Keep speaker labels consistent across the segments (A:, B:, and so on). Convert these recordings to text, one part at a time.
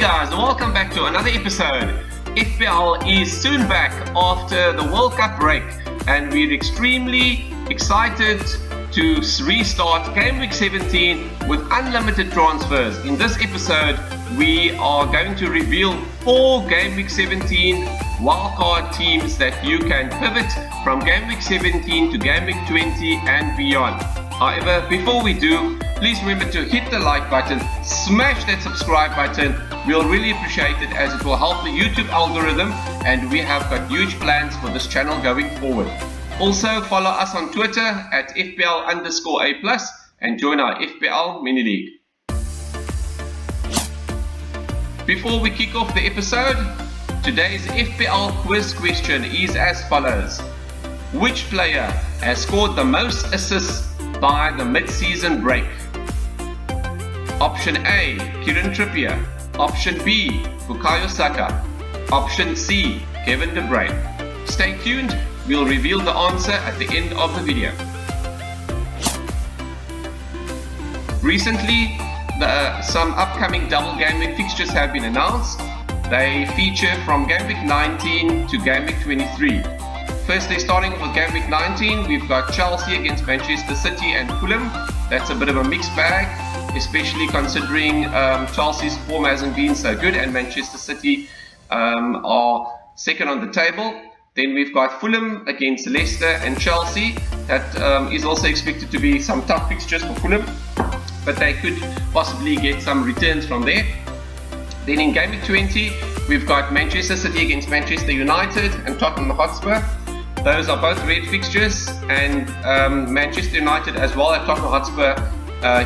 A: guys, and welcome back to another episode. FPL is soon back after the World Cup break, and we're extremely excited to restart Game Week 17 with unlimited transfers. In this episode, we are going to reveal 4 Game Week 17 wildcard teams that you can pivot from Game Week 17 to Game Week 20 and beyond. However, before we do, please remember to hit the like button, smash that subscribe button. We'll really appreciate it as it will help the YouTube algorithm, and we have got huge plans for this channel going forward. Also, follow us on Twitter at FPL_A+, and join our FPL mini league. Before we kick off the episode, today's FPL quiz question is as follows. Which player has scored the most assists by the mid-season break? Option A, Kieran Trippier. Option B, Bukayo Saka. Option C, Kevin De Bruyne. Stay tuned, we'll reveal the answer at the end of the video. Recently, some upcoming double game week fixtures have been announced. They feature from Game Week 19 to Game Week 23. Firstly, starting with Game Week 19, we've got Chelsea against Manchester City and Fulham. That's a bit of a mixed bag, especially considering Chelsea's form hasn't been so good and Manchester City are second on the table. Then we've got Fulham against Leicester and Chelsea. That is also expected to be some tough fixtures for Fulham, but they could possibly get some returns from there. Then in Game Week 20, we've got Manchester City against Manchester United and Tottenham Hotspur. Those are both red fixtures, and Manchester United as well as Tottenham Hotspur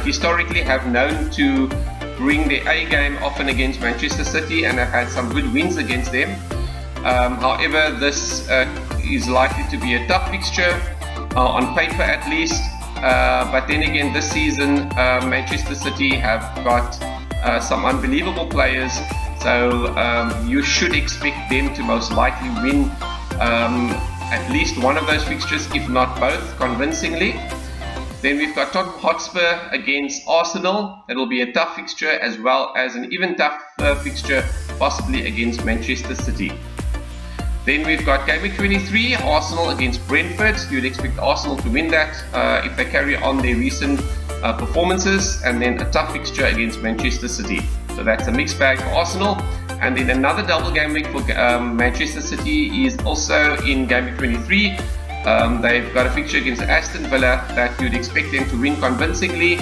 A: historically have known to bring their A game often against Manchester City and have had some good wins against them. However, this is likely to be a tough fixture on paper at least, but then again this season Manchester City have got some unbelievable players, so you should expect them to most likely win at least one of those fixtures, if not both, convincingly. Then we've got Tottenham Hotspur against Arsenal. That'll be a tough fixture, as well as an even tougher fixture possibly against Manchester City. Then we've got Game Week 23, Arsenal against Brentford. You'd expect Arsenal to win that if they carry on their recent performances, and then a tough fixture against Manchester City. So that's a mixed bag for Arsenal. And then another double game week for Manchester City is also in Game Week 23. They've got a fixture against Aston Villa that you'd expect them to win convincingly,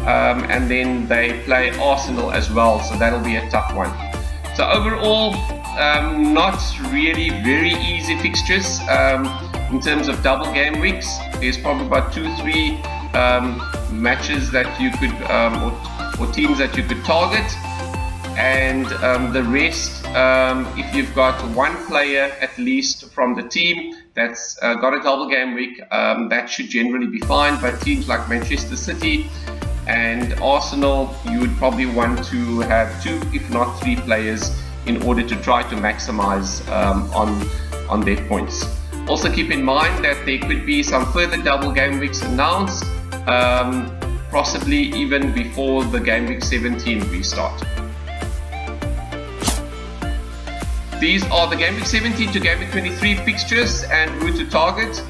A: and then they play Arsenal as well, so that'll be a tough one. So overall, not really very easy fixtures in terms of double game weeks. There's probably about 2-3 matches that you could or teams that you could target, and the rest, if you've got one player at least from the team that's got a double game week, that should generally be fine. But teams like Manchester City and Arsenal, you would probably want to have 2 if not 3 players in order to try to maximize on their points. Also keep in mind that there could be some further double game weeks announced, possibly even before the Game Week 17 restart. These are the Game Week 17 to Game Week 23 fixtures and route to target.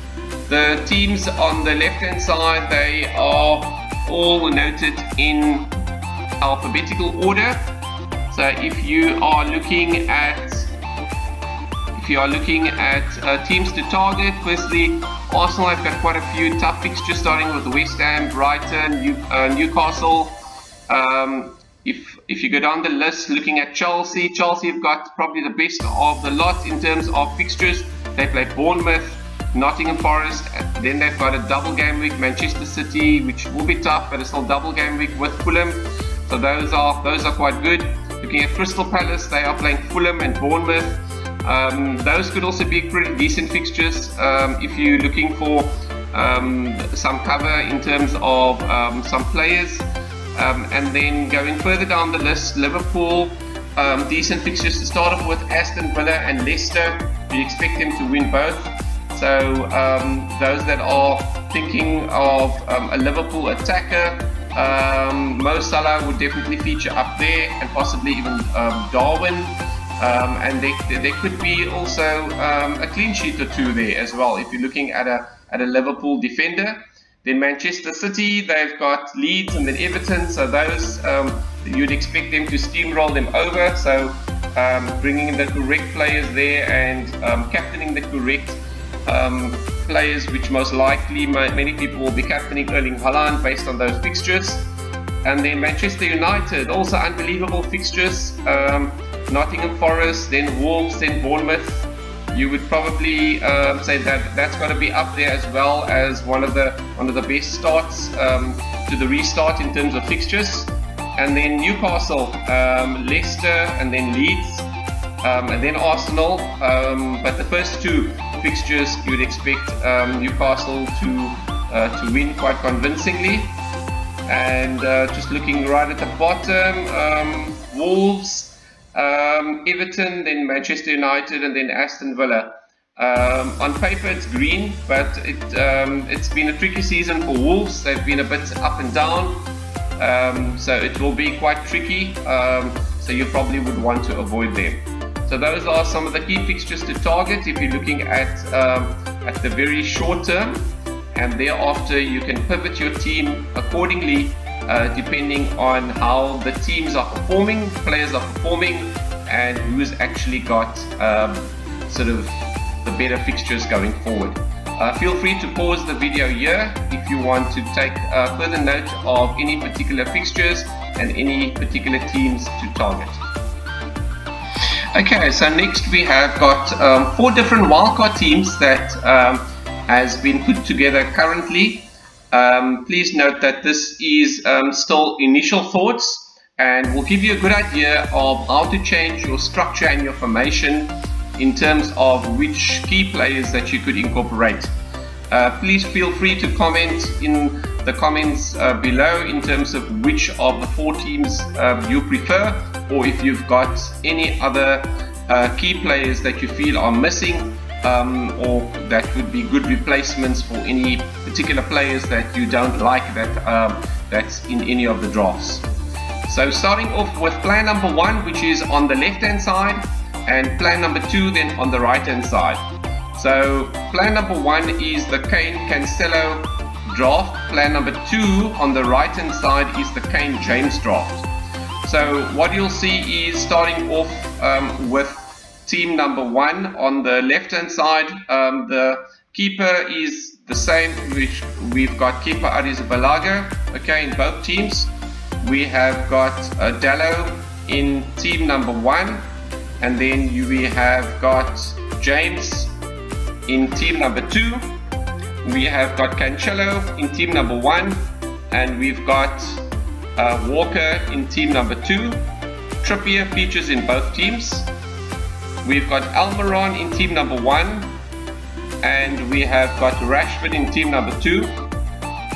A: The teams on the left hand side, they are all noted in alphabetical order. So if you are looking at teams to target, firstly, Arsenal have got quite a few tough fixtures, starting with West Ham, Brighton, Newcastle. If you go down the list, looking at Chelsea have got probably the best of the lot in terms of fixtures. They play Bournemouth, Nottingham Forest, then they've got a double game week, Manchester City, which will be tough, but it's still double game week with Fulham. So those are quite good. Looking at Crystal Palace, they are playing Fulham and Bournemouth. Those could also be pretty decent fixtures if you're looking for some cover in terms of some players. And then going further down the list, Liverpool, decent fixtures to start off with. Aston Villa and Leicester, you expect them to win both. So those that are thinking of a Liverpool attacker, Mo Salah would definitely feature up there, and possibly even Darwin. And there could be also a clean sheet or two there as well if you're looking at a Liverpool defender. Then Manchester City, they've got Leeds and then Everton, so those you'd expect them to steamroll them over. So bringing in the correct players there and captaining the correct players, which most likely many people will be captaining Erling Haaland based on those fixtures. And then Manchester United, also unbelievable fixtures. Nottingham Forest, then Wolves, then Bournemouth. You would probably say that that's got to be up there as well as one of the best starts to the restart in terms of fixtures. And then Newcastle, Leicester, and then Leeds, and then Arsenal. But the first two fixtures you'd expect Newcastle to win quite convincingly. And just looking right at the bottom, Wolves, Everton, then Manchester United, and then Aston Villa. On paper it's green, but it's been a tricky season for Wolves. They've been a bit up and down, so it will be quite tricky, so you probably would want to avoid them. So those are some of the key fixtures to target if you're looking at the very short term, and thereafter you can pivot your team accordingly depending on how the teams are performing, players are performing, and who's actually got sort of the better fixtures going forward. Feel free to pause the video here if you want to take further note of any particular fixtures and any particular teams to target. Okay, so next we have got 4 different wildcard teams that has been put together currently. Please note that this is still initial thoughts and will give you a good idea of how to change your structure and your formation in terms of which key players that you could incorporate. Please feel free to comment in the comments below in terms of which of the 4 teams you prefer, or if you've got any other key players that you feel are missing, or that would be good replacements for any particular players that you don't like that's in any of the drafts. So starting off with plan number 1, which is on the left hand side, and plan number 2 then on the right hand side. So plan number 1 is the Kane Cancelo draft. Plan number 2 on the right hand side is the Kane James draft. So what you'll see is starting off with team number 1 on the left hand side. The keeper is the same, which we've got keeper Arrizabalaga, okay, in both teams. We have got Dallo in team number 1, and then we have got James in team number 2. We have got Cancelo in team number 1, and we've got Walker in team number 2. Trippier features in both teams. We've got Almiron in team number 1, and we have got Rashford in team number 2.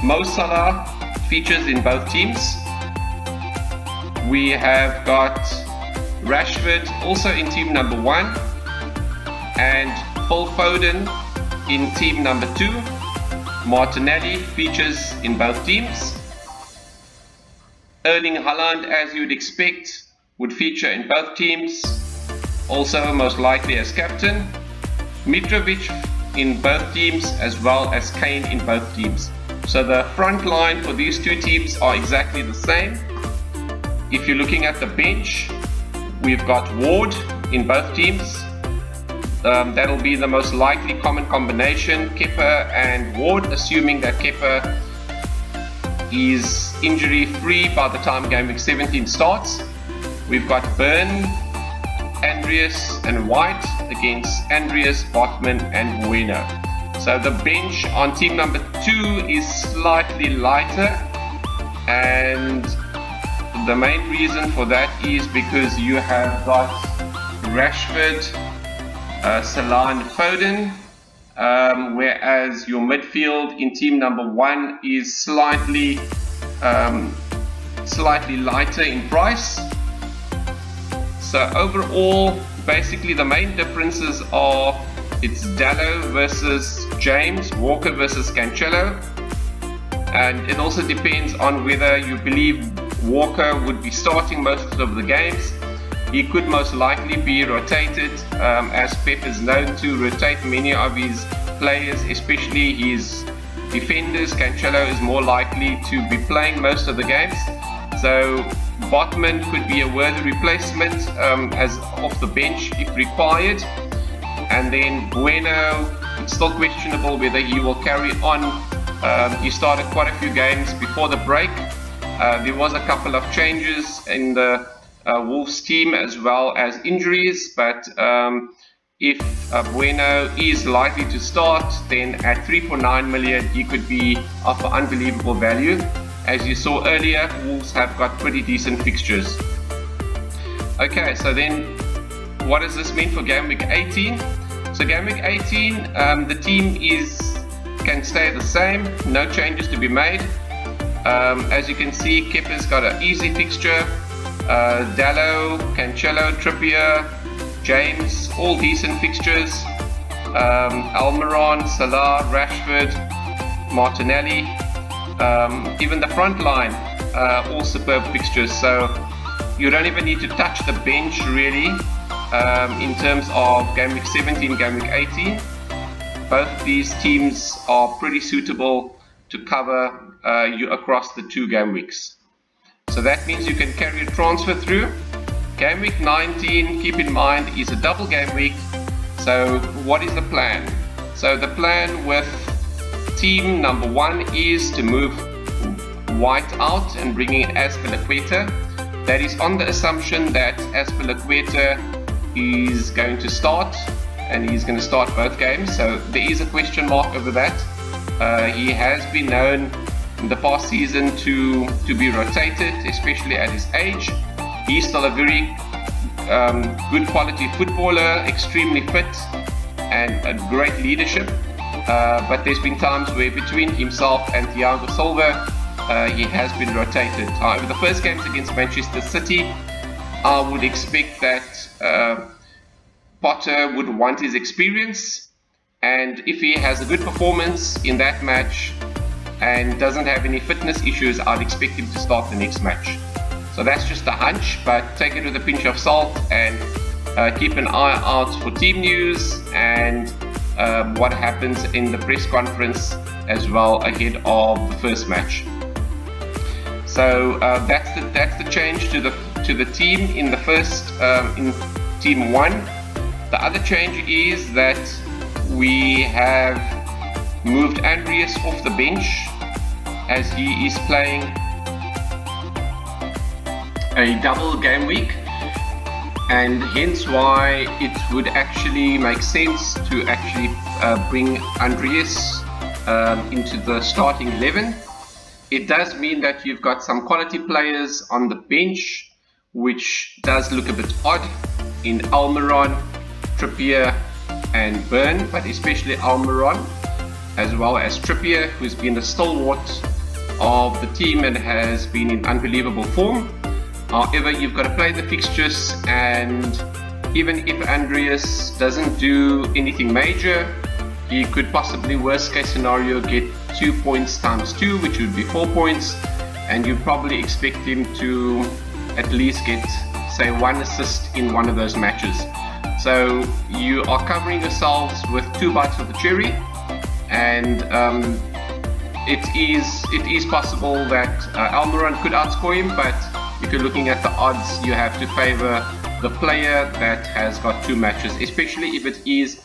A: Mo Salah features in both teams. We have got Rashford also in team number 1, and Phil Foden in team number 2. Martinelli features in both teams. Erling Haaland, as you would expect, would feature in both teams, also most likely as captain. Mitrovic in both teams, as well as Kane in both teams. So the front line for these 2 teams are exactly the same. If you're looking at the bench, we've got Ward in both teams. That'll be the most likely common combination, Kepa and Ward, assuming that Kepa is injury free by the time game week 17 starts. We've got Burn, Andreas and White against Andreas, Botman and Bueno. So the bench on team number 2 is slightly lighter, and the main reason for that is because you have got Rashford, Salah and Foden, whereas your midfield in team number 1 is slightly lighter in price. So overall, basically the main differences are it's Dallo versus James, Walker versus Cancelo, and it also depends on whether you believe Walker would be starting most of the games. He could most likely be rotated, as Pep is known to rotate many of his players, especially his defenders. Cancelo is more likely to be playing most of the games, so Botman could be a worthy replacement as off the bench if required. And then Bueno, it's still questionable whether he will carry on. He started quite a few games before the break. There was a couple of changes in the Wolves team as well as injuries, but if Bueno is likely to start, then at 3.9 million he could be of unbelievable value. As you saw earlier, Wolves have got pretty decent fixtures. Okay, so then what does this mean for game week 18? So game week 18, the team can stay the same, no changes to be made. As you can see, Kepa's got an easy fixture. Dalot, Cancelo, Trippier, James, all decent fixtures. Almiron, Salah, Rashford, Martinelli, even the front line, all superb fixtures. So you don't even need to touch the bench really in terms of game week 17, game week 18. Both of these teams are pretty suitable to cover you across the 2 game weeks. So that means you can carry a transfer through. Game week 19, keep in mind, is a double game week. So what is the plan? So the plan with team number 1 is to move White out and bring in Azpilicueta. That is on the assumption that Azpilicueta is going to start, and he's going to start both games. So there is a question mark over that. He has been known in the past season to be rotated, especially at his age. He's still a very good quality footballer, extremely fit and a great leadership. But there's been times where between himself and Thiago Silva, he has been rotated. However, the first games against Manchester City, I would expect that Potter would want his experience, and if he has a good performance in that match and doesn't have any fitness issues, I'd expect him to start the next match. So that's just a hunch, but take it with a pinch of salt, and keep an eye out for team news and what happens in the press conference as well ahead of the first match. So that's the change to the team in the first in team 1. The other change is that we have moved Andreas off the bench as he is playing a double game week, and hence why it would actually make sense to actually bring Andreas into the starting 11. It does mean that you've got some quality players on the bench, which does look a bit odd in Almiron, Trippier and Burn, but especially Almiron as well as Trippier, who's been the stalwart of the team and has been in unbelievable form. However, you've got to play the fixtures, and even if Andreas doesn't do anything major, he could possibly, worst case scenario, get 2 points times 2, which would be 4 points, and you probably expect him to at least get, say, 1 assist in one of those matches. So you are covering yourselves with 2 bites of the cherry, and it is possible that Almiron could outscore him, but if you're looking at the odds, you have to favor the player that has got 2 matches, especially if it is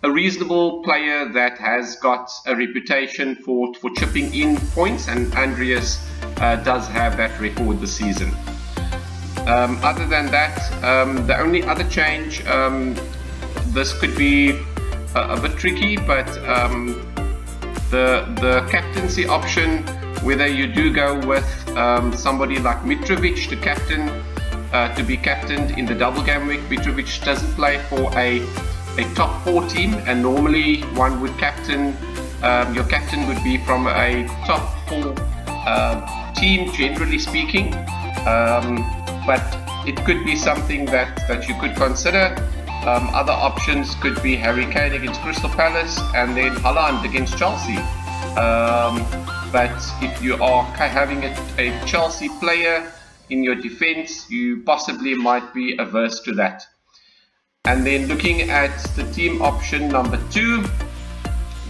A: a reasonable player that has got a reputation for chipping in points, and Andreas does have that record this season. Other than that, the only other change, this could be a bit tricky, but the captaincy option, whether you do go with somebody like Mitrovic to be captained in the double game week. Mitrovic doesn't play for a top 4 team, and normally one would captain, your captain would be from a top 4 team, generally speaking. But it could be something that you could consider. Other options could be Harry Kane against Crystal Palace, and then Haaland against Chelsea. but if you are having a Chelsea player in your defense, you possibly might be averse to that. And then looking at the team option number 2,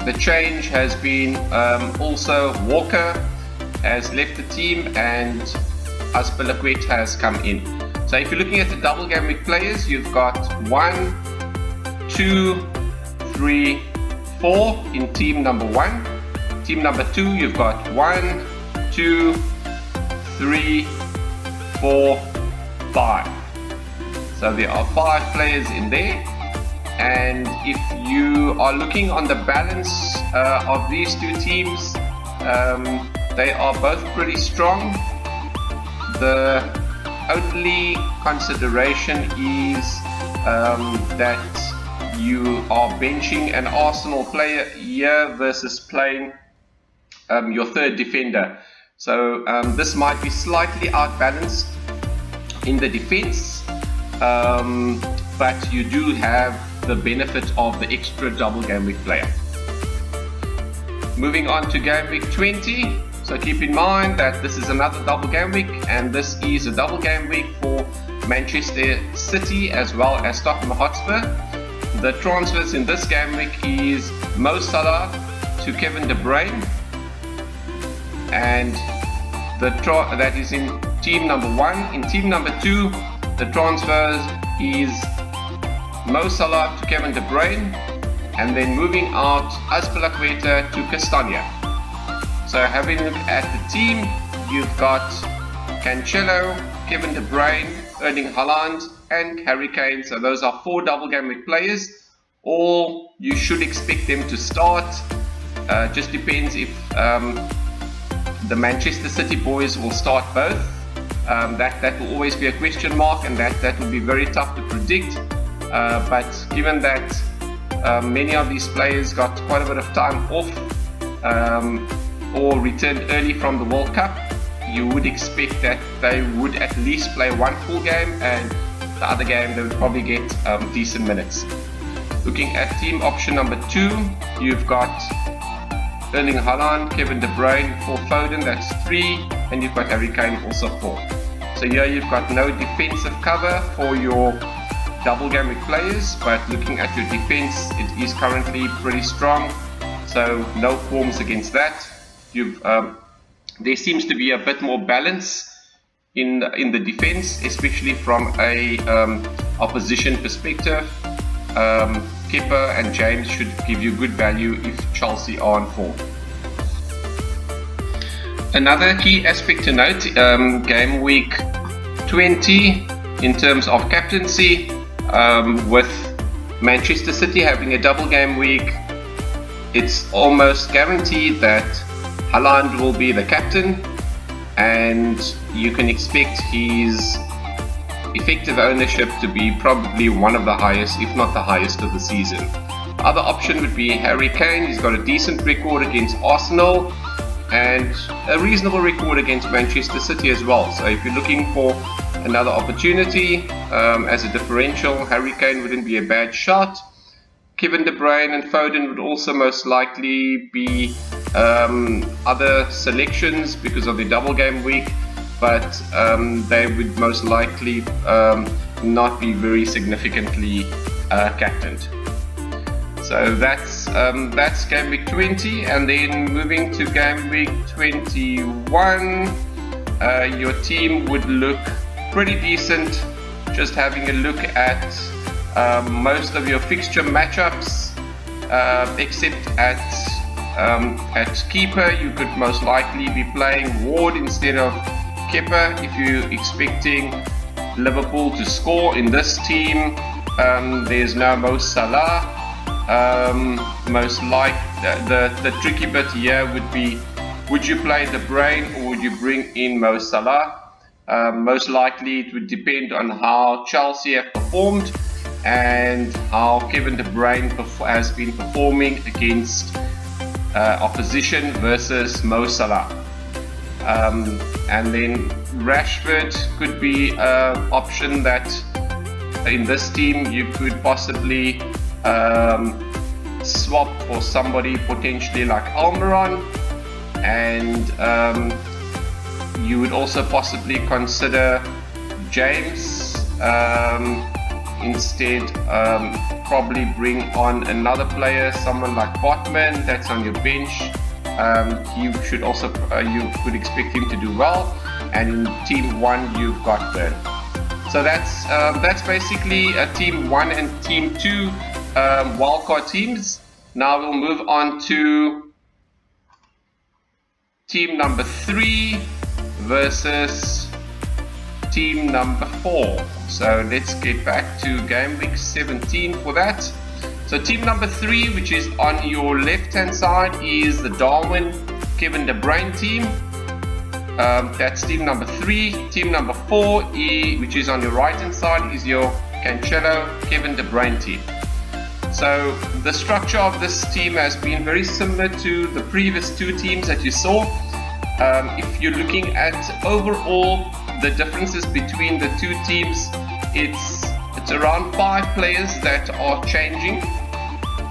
A: the change has been also Walker has left the team and Azpilicueta has come in. So if you're looking at the double game week players, you've got 1, 2, 3, 4 in team number 1. Team number 2, you've got 1, 2, 3, 4, 5. So there are 5 players in there. And if you are looking on the balance of these two teams, they are both pretty strong. The only consideration is that you are benching an Arsenal player here versus playing your third defender. So this might be slightly outbalanced in the defense, but you do have the benefit of the extra double game week player. Moving on to game week 20, so keep in mind that this is another double game week, and this is a double game week for Manchester City as well as Tottenham Hotspur. The transfers in this game week is Mo Salah to Kevin De Bruyne, and that is in team number 1. In team number 2, the transfers is Mo Salah to Kevin De Bruyne, and then moving out Azpilicueta to Castagna. So having a look at the team, you've got Cancelo, Kevin De Bruyne, Erling Haaland and Harry Kane. So those are 4 double game week players. All you should expect them to start. Just depends if the Manchester City boys will start both. That will always be a question mark, and that will be very tough to predict. But given that many of these players got quite a bit of time off or returned early from the World Cup, you would expect that they would at least play 1 full game, and the other game they would probably get decent minutes. Looking at team option number 2, you've got Erling Haaland, Kevin De Bruyne, Phil Foden, that's 3, and you've got Harry Kane, also 4. So here you've got no defensive cover for your double game week players, but looking at your defense, it is currently pretty strong, so no qualms against that. There seems to be a bit more balance in the defense, especially from a opposition perspective. Kepa and James should give you good value if Chelsea are on form. Another key aspect to note, game week 20 in terms of captaincy, with Manchester City having a double game week, it's almost guaranteed that Haaland will be the captain, and you can expect his effective ownership to be probably one of the highest, if not the highest, of the season. The other option would be Harry Kane. He's got a decent record against Arsenal and a reasonable record against Manchester City as well. So if you're looking for another opportunity as a differential, Harry Kane wouldn't be a bad shot. Kevin De Bruyne and Foden would also most likely be other selections because of the double game week, but they would most likely not be very significantly captained. So that's game week 20, and then moving to game week 21, your team would look pretty decent. Just having a look at most of your fixture matchups, except at keeper, you could most likely be playing Ward instead of Kepa if you're expecting Liverpool to score. In this team, there's no Mo Salah. Most the tricky bit here would be, would you play De Bruyne or would you bring in Mo Salah? Most likely it would depend on how Chelsea have performed and how Kevin De Bruyne has been performing against opposition versus Mo Salah. And then Rashford could be an option that in this team you could possibly swap for somebody potentially like Almiron. and you would also possibly consider James. Instead, probably bring on another player, someone like Botman that's on your bench. You should also you could expect him to do well. And in Team 1 you've got Burn. So that's basically Team 1 and Team 2 wildcard teams. Now we'll move on to Team number 3 versus Team number 4. So let's get back to game week 17 for that. So team number 3, which is on your left hand side, is the Darwin Kevin De Bruyne team. That's team number 3. Team number 4, which is on your right hand side, is your Cancelo Kevin De Bruyne team. So the structure of this team has been very similar to the previous 2 teams that you saw. If you're looking at overall the differences between the 2 teams, it's around 5 players that are changing,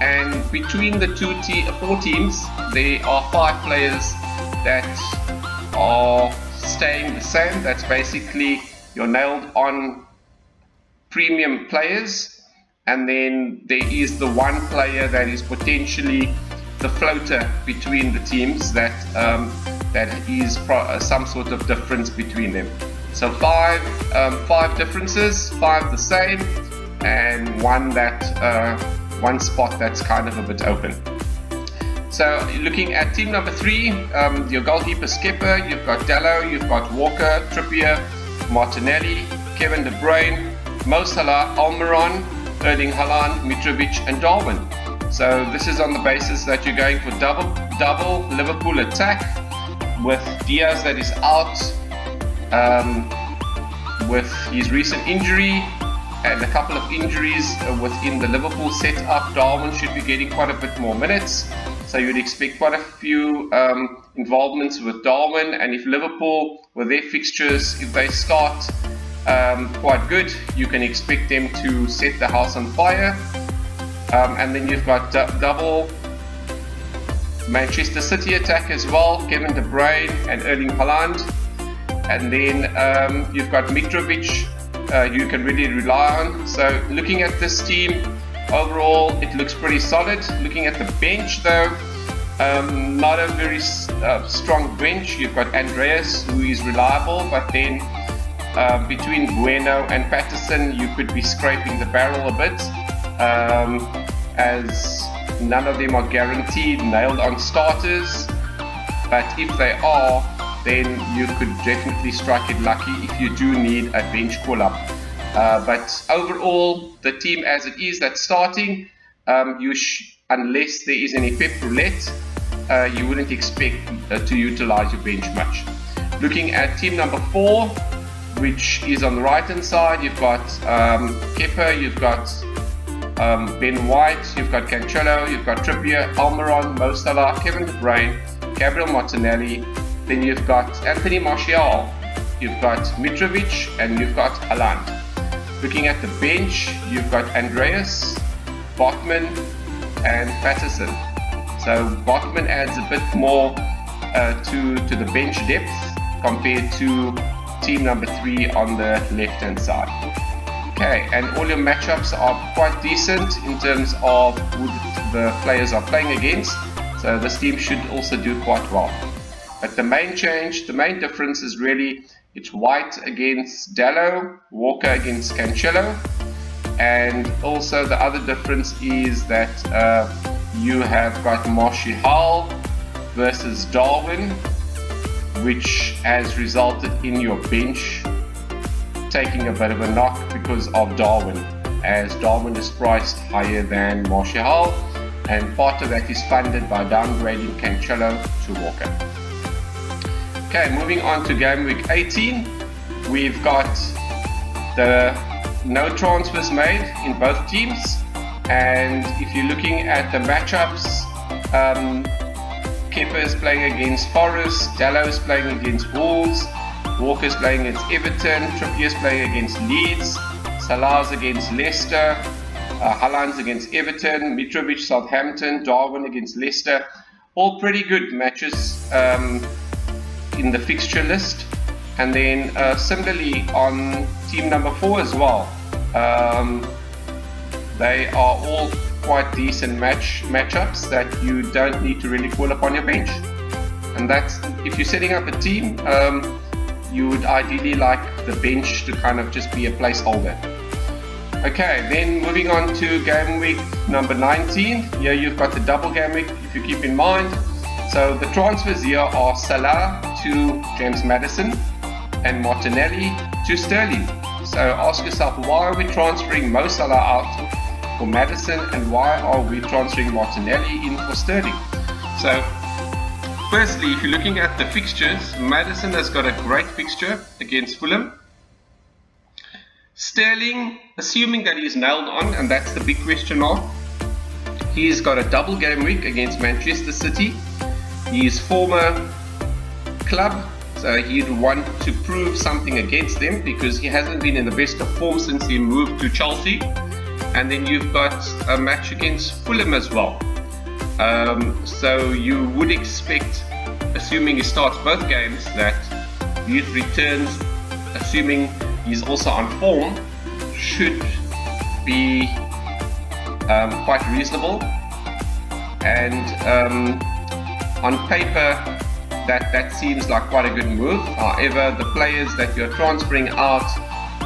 A: and between the 4 teams there are 5 players that are staying the same. That's basically your nailed on premium players, and then there is the one player that is potentially the floater between the teams that is some sort of difference between them. So 5 differences, 5 the same, and one spot that's kind of a bit open. So looking at team number 3, your goalkeeper skipper, you've got Dalot, you've got Walker, Trippier, Martinelli, Kevin De Bruyne, Mo Salah, Almiron, Erling Haaland, Mitrovic and Darwin. So this is on the basis that you're going for double Liverpool attack with Diaz that is out with his recent injury and a couple of injuries within the Liverpool setup. Darwin should be getting quite a bit more minutes, so you'd expect quite a few involvements with Darwin. And if Liverpool, with their fixtures, if they start quite good, you can expect them to set the house on fire. And then you've got double Manchester City attack as well, Kevin De Bruyne and Erling Haaland. And then you've got Mitrovic, you can really rely on. So looking at this team, overall it looks pretty solid. Looking at the bench though, not a very strong bench. You've got Andreas, who is reliable, but then between Bueno and Patterson you could be scraping the barrel a bit, as none of them are guaranteed nailed on starters, but if they are, then you could definitely strike it lucky if you do need a bench call-up. But overall, the team as it is that's starting, unless there is any pep roulette, you wouldn't expect to utilize your bench much. Looking at team number 4, which is on the right hand side, you've got Kepa, you've got Ben White, you've got Cancelo, you've got Trippier, Almiron, Mo Salah, Kevin De Bruyne, Gabriel Martinelli. Then you've got Anthony Martial, you've got Mitrovic, and you've got Haaland. Looking at the bench, you've got Andreas, Botman, and Patterson. So Botman adds a bit more to the bench depth compared to team number 3 on the left hand side. Okay, and all your matchups are quite decent in terms of who the players are playing against. So this team should also do quite well. But the main change, the main difference is really it's White against Dalot, Walker against Cancelo, and also the other difference is that you have got Martial versus Darwin, which has resulted in your bench taking a bit of a knock because of Darwin, as Darwin is priced higher than Martial, and part of that is funded by downgrading Cancelo to Walker. Okay, moving on to game week 18, we've got the no transfers made in both teams, and if you're looking at the matchups, Kepa is playing against Forest, Dalot is playing against Wolves, Walker is playing against Everton, Trippier is playing against Leeds, Salah's against Leicester, Haaland's against Everton, Mitrovic Southampton, Darwin against Leicester. All pretty good matches in the fixture list. And then similarly on team number 4 as well, they are all quite decent matchups that you don't need to really call upon your bench. And that's, if you're setting up a team, you would ideally like the bench to kind of just be a placeholder. Okay, then moving on to game week number 19. Here you've got the double game week, if you keep in mind. So the transfers here are Salah to James Maddison and Martinelli to Sterling. So ask yourself, why are we transferring Mo Salah out for Maddison, and why are we transferring Martinelli in for Sterling? So firstly, if you're looking at the fixtures, Maddison has got a great fixture against Fulham. Sterling, assuming that he's nailed on, and that's the big question mark, he's got a double game week against Manchester City, his former club, so he'd want to prove something against them because he hasn't been in the best of form since he moved to Chelsea. And then you've got a match against Fulham as well. So you would expect, assuming he starts both games, that his returns, assuming he's also on form, should be quite reasonable. And on paper, that seems like quite a good move. However, the players that you're transferring out,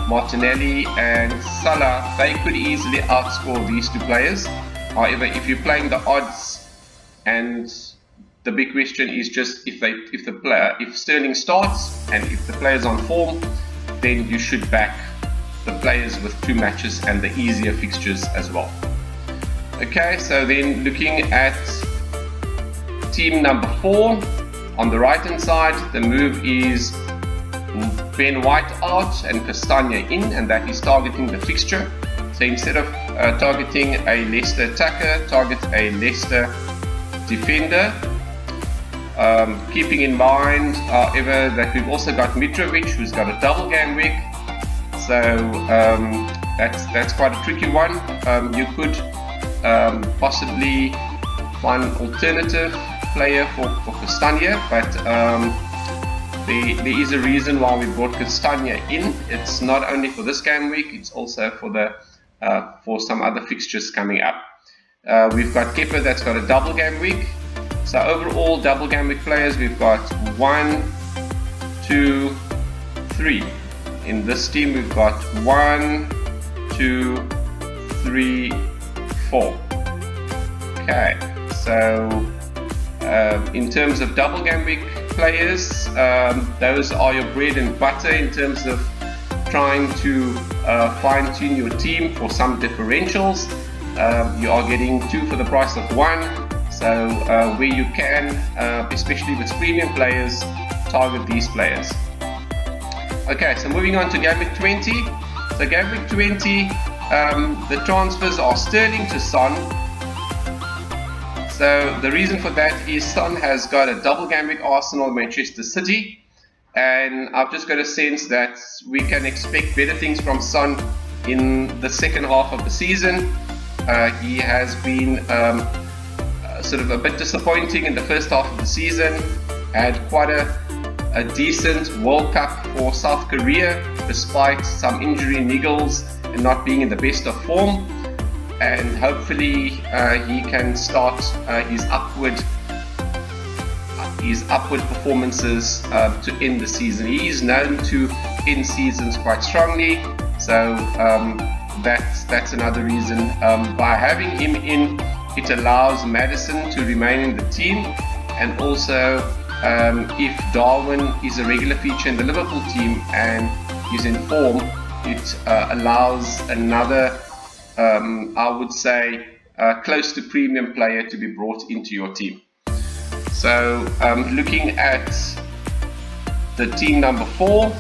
A: Martinelli and Salah, they could easily outscore these two players. However, if you're playing the odds, and the big question is just if Sterling starts and if the player's on form, then you should back the players with 2 matches and the easier fixtures as well. Okay, so then looking at team number 4, on the right hand side, the move is Ben White out and Castagna in, and that is targeting the fixture. So instead of targeting a Leicester attacker, target a Leicester defender. Keeping in mind, however, that we've also got Mitrovic, who's got a double game week. So that's quite a tricky one. You could possibly find an alternative player for Castagna, but there is a reason why we brought Castagna in. It's not only for this game week, it's also for some other fixtures coming up. We've got Kepa that's got a double game week. So overall double game week players, we've got 1, 2, 3. In this team we've got 1, 2, 3, 4. Okay, so in terms of double game week players, those are your bread and butter in terms of trying to fine-tune your team for some differentials. You are getting 2 for the price of 1. So where you can, especially with premium players, target these players. Okay, so moving on to game week 20. So game week 20, the transfers are Sterling to Son. So the reason for that is Son has got a double game week Arsenal Manchester City, and I've just got a sense that we can expect better things from Son in the second half of the season. He has been sort of a bit disappointing in the first half of the season, had quite a decent World Cup for South Korea despite some injury niggles and not being in the best of form, and hopefully he can start his upward performances to end the season. He is known to end seasons quite strongly, so that's another reason. By having him in, it allows Maddison to remain in the team, and also if Darwin is a regular feature in the Liverpool team and is in form, it allows another, I would say, close to premium player to be brought into your team. So looking at the team number 4,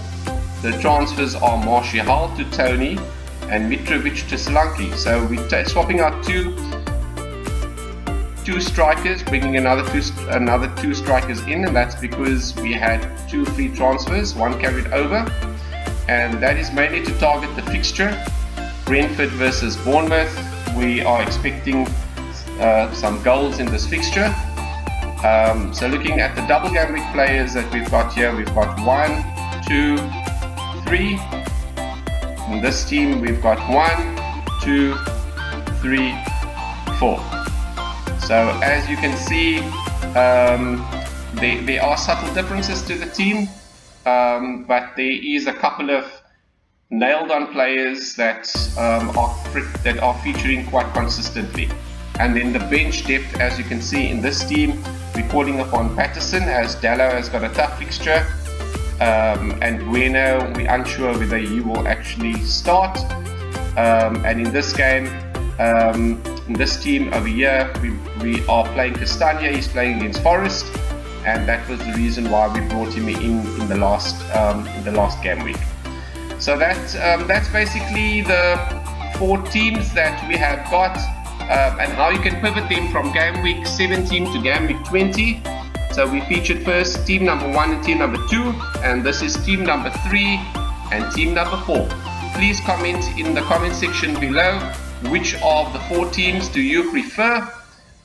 A: the transfers are Martial to Tony and Mitrovic to Solanke. So we're swapping out two strikers, bringing another two strikers in, and that's because we had 2 free transfers, 1 carried over, and that is mainly to target the fixture. Brentford versus Bournemouth, we are expecting some goals in this fixture. So looking at the double game week players that we've got here, we've got 1, 2, 3. In this team we've got 1, 2, 3, 4. So as you can see, there are subtle differences to the team, but there is a couple of nailed on players that are featuring quite consistently. And then the bench depth, as you can see in this team, we're calling upon Patterson, as Dallo has got a tough fixture, and Bueno, we're unsure whether he will actually start. And in this game, in this team over here, we are playing Castagna. He's playing against Forest, and that was the reason why we brought him in the last game week. So that's basically the 4 teams that we have got, and how you can pivot them from game week 17 to game week 20. So we featured first team number 1 and team number 2, and this is team number 3 and team number 4. Please comment in the comment section below, which of the 4 teams do you prefer?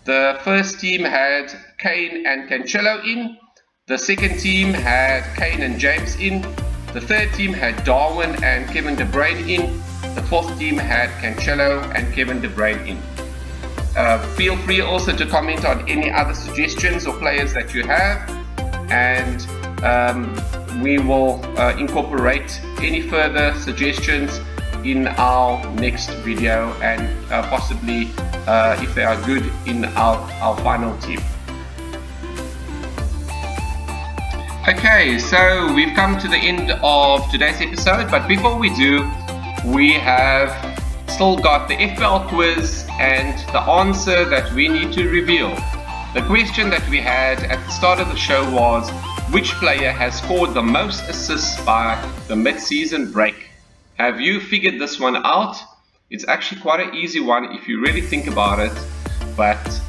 A: The first team had Kane and Cancelo in. The second team had Kane and James in. The third team had Darwin and Kevin De Bruyne in. The fourth team had Cancelo and Kevin De Bruyne in. Feel free also to comment on any other suggestions or players that you have, and we will incorporate any further suggestions in our next video, and possibly if they are good, in our final team. Okay, so we've come to the end of today's episode, but before we do, we have still got the FPL quiz and the answer that we need to reveal. The question that we had at the start of the show was, which player has scored the most assists by the mid-season break? Have you figured this one out? It's actually quite an easy one if you really think about it, but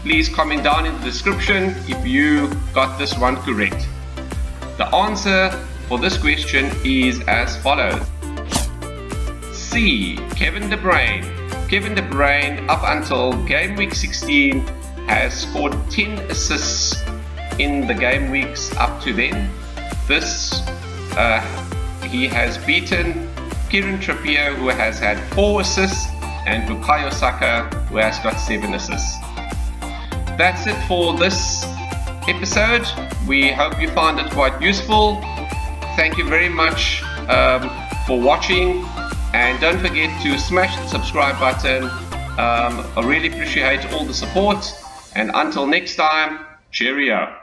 A: please comment down in the description if you got this one correct. The answer for this question is as follows. C. Kevin De Bruyne. Kevin De Bruyne, up until game week 16, has scored 10 assists in the game weeks up to then. He has beaten Kieran Trippier, who has had 4 assists, and Bukayo Saka, who has got 7 assists. That's it for this episode. We hope you found it quite useful. Thank you very much for watching, and don't forget to smash the subscribe button. I really appreciate all the support, and until next time, cheerio.